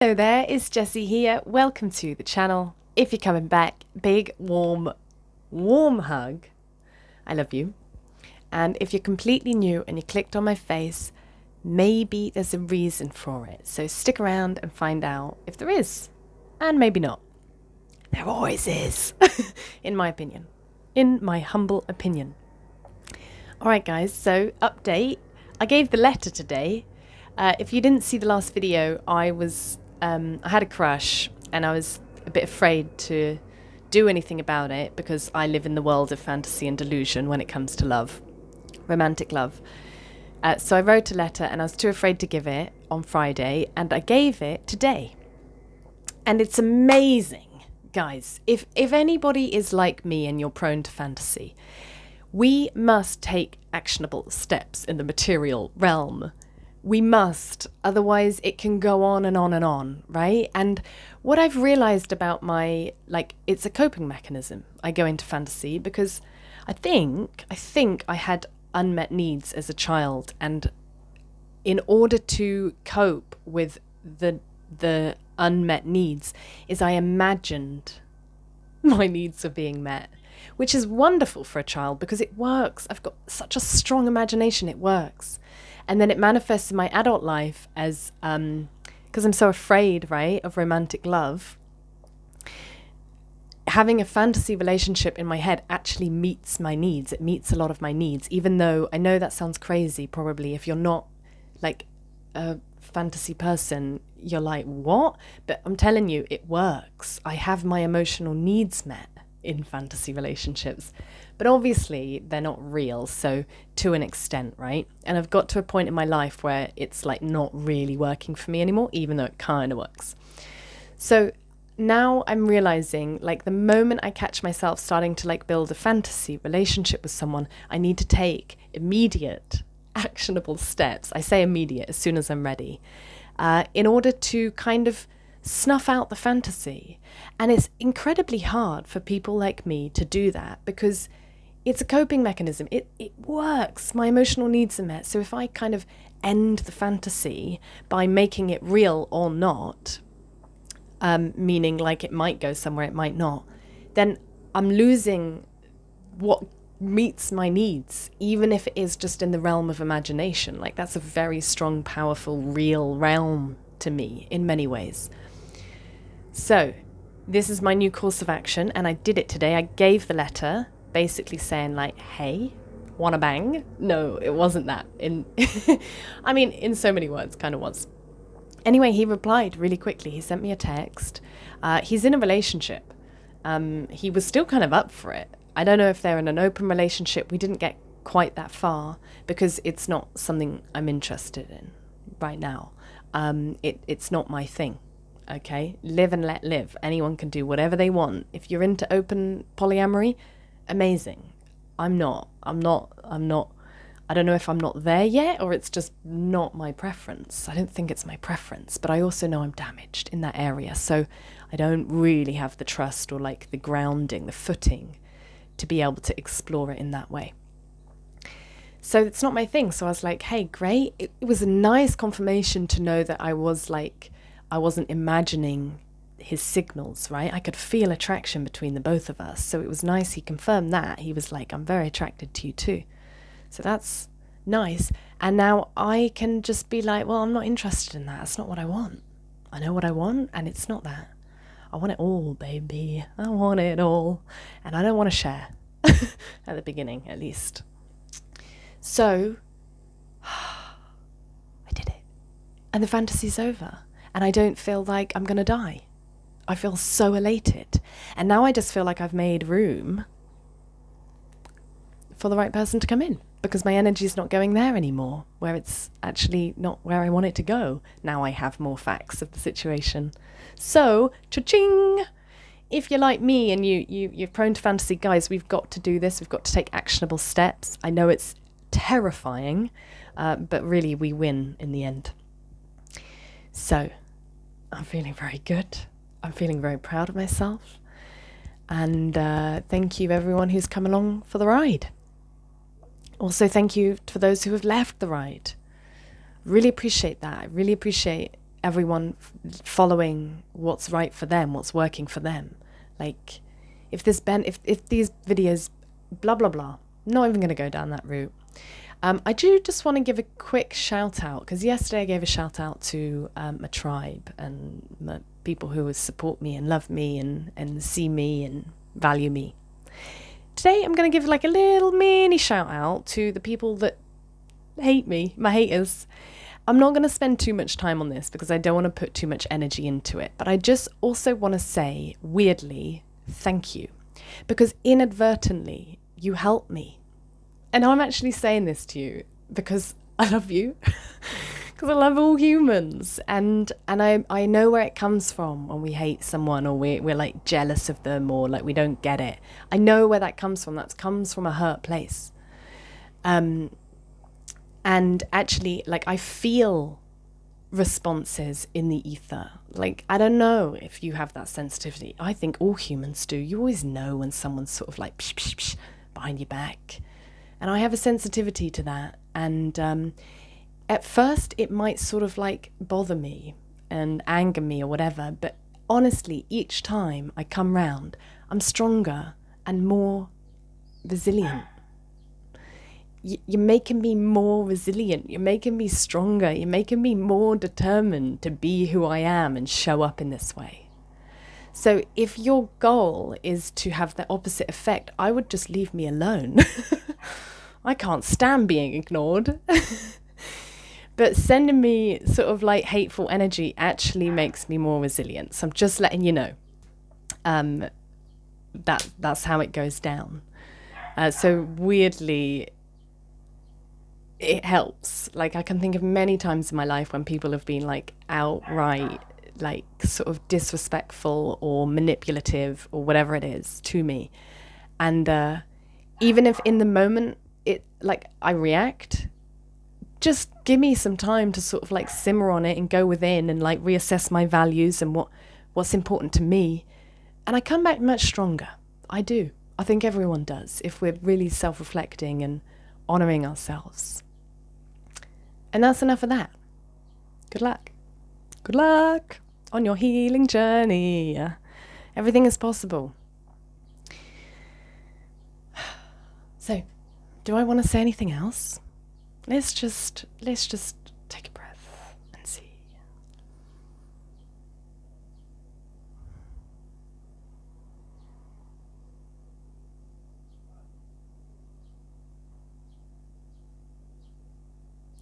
Hello there, it's Jessie here. Welcome to the channel. If you're coming back, big, warm hug. I love you. And if you're completely new and you clicked on my face, maybe there's a reason for it. So stick around and find out if there is. And maybe not. There always is, in my opinion. In my humble opinion. Alright guys, so update. I gave the letter today. If you didn't see the last video, I had a crush and I was a bit afraid to do anything about it because I live in the world of fantasy and delusion when it comes to love, romantic love. So I wrote a letter and I was too afraid to give it on Friday, and I gave it today. And it's amazing, guys. If anybody is like me and you're prone to fantasy, we must take actionable steps in the material realm. We must, otherwise it can go on and on and on, right? And what I've realized about it's a coping mechanism. I go into fantasy because I think I had unmet needs as a child, and in order to cope with the unmet needs is I imagined my needs are being met, which is wonderful for a child because it works. I've got such a strong imagination, it works. And then it manifests in my adult life as, because I'm so afraid, right, of romantic love, having a fantasy relationship in my head actually meets my needs. It meets a lot of my needs, even though I know that sounds crazy probably. If you're not like a fantasy person, you're like, what? But I'm telling you, it works. I have my emotional needs met in fantasy relationships. But obviously they're not real, so to an extent, right? And I've got to a point in my life where it's like not really working for me anymore, even though it kind of works. So now I'm realizing, like, the moment I catch myself starting to like build a fantasy relationship with someone, I need to take immediate actionable steps. I say immediate, as soon as I'm ready, in order to kind of snuff out the fantasy. And it's incredibly hard for people like me to do that because it's a coping mechanism. It works. My emotional needs are met. So if I kind of end the fantasy by making it real or not, meaning like it might go somewhere, it might not, then I'm losing what meets my needs, even if it is just in the realm of imagination. Like, that's a very strong, powerful, real realm to me in many ways. So this is my new course of action, and I did it today. I gave the letter basically saying like, hey, wanna bang? No, it wasn't that. I mean, in so many words, kind of was. Anyway, he replied really quickly. He sent me a text. He's in a relationship. He was still kind of up for it. I don't know if they're in an open relationship. We didn't get quite that far because it's not something I'm interested in right now. It's not my thing. Okay, live and let live. Anyone can do whatever they want. If you're into open polyamory, amazing. I'm not. I don't know if I'm not there yet or it's just not my preference. I don't think it's my preference, but I also know I'm damaged in that area. So I don't really have the trust or like the grounding, the footing to be able to explore it in that way. So it's not my thing. So I was like, hey, great. It was a nice confirmation to know that I wasn't imagining his signals, right? I could feel attraction between the both of us. So it was nice. He confirmed that. He was like, I'm very attracted to you too. So that's nice. And now I can just be like, well, I'm not interested in that. That's not what I want. I know what I want, and it's not that. I want it all, baby. I want it all. And I don't want to share. At the beginning, at least. So I did it. And the fantasy's over. And I don't feel like I'm going to die. I feel so elated. And now I just feel like I've made room for the right person to come in, because my energy is not going there anymore, where it's actually not where I want it to go. Now I have more facts of the situation. So, cha-ching! If you're like me and you're prone to fantasy, guys, we've got to do this. We've got to take actionable steps. I know it's terrifying, but really we win in the end. So I'm feeling very good. I'm feeling very proud of myself. And thank you everyone who's come along for the ride. Also, thank you for those who have left the ride. Really appreciate that. I really appreciate everyone following what's right for them, what's working for them. Like, if these videos, blah, blah, blah, not even going to go down that route. I do just want to give a quick shout out, because yesterday I gave a shout out to my tribe and my people who support me and love me and see me and value me. Today I'm going to give like a little mini shout out to the people that hate me, my haters. I'm not going to spend too much time on this because I don't want to put too much energy into it, but I just also want to say, weirdly, thank you, because inadvertently you helped me. And I'm actually saying this to you because I love you, because I love all humans, and I know where it comes from when we hate someone, or we're like jealous of them, or like we don't get it. I know where that comes from. That comes from a hurt place. And actually, like, I feel responses in the ether. Like, I don't know if you have that sensitivity. I think all humans do. You always know when someone's sort of like psh, psh, psh, behind your back. And I have a sensitivity to that. And at first, it might sort of like bother me and anger me or whatever. But honestly, each time I come round, I'm stronger and more resilient. You're making me more resilient. You're making me stronger. You're making me more determined to be who I am and show up in this way. So if your goal is to have the opposite effect, I would just leave me alone. I can't stand being ignored. But sending me sort of like hateful energy actually makes me more resilient. So I'm just letting you know. That's how it goes down. So weirdly, it helps. Like, I can think of many times in my life when people have been like outright like sort of disrespectful or manipulative or whatever it is to me, and even if in the moment it like I react, just give me some time to sort of like simmer on it and go within and like reassess my values and what's important to me, and I come back much stronger. I do. I think everyone does, if we're really self-reflecting and honoring ourselves. And that's enough of that. Good luck. Good luck on your healing journey. Everything is possible. So, do I want to say anything else? Let's just take a breath and see.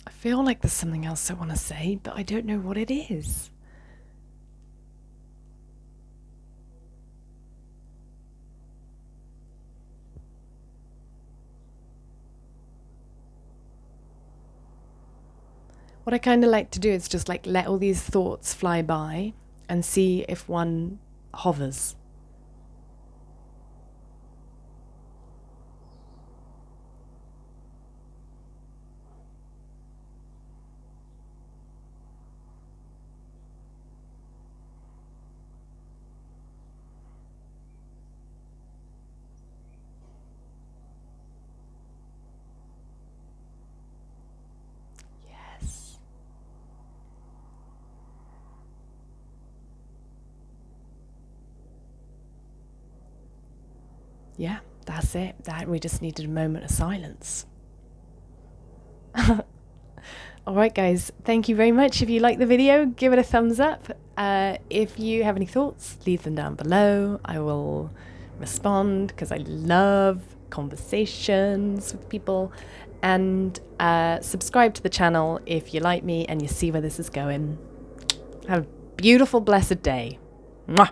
I feel like there's something else I want to say, but I don't know what it is. What I kind of like to do is just like let all these thoughts fly by and see if one hovers. Yeah, that's it. We just needed a moment of silence. All right, guys, thank you very much. If you like the video, give it a thumbs up. If you have any thoughts, leave them down below. I will respond because I love conversations with people. And subscribe to the channel if you like me and you see where this is going. Have a beautiful, blessed day. Mwah!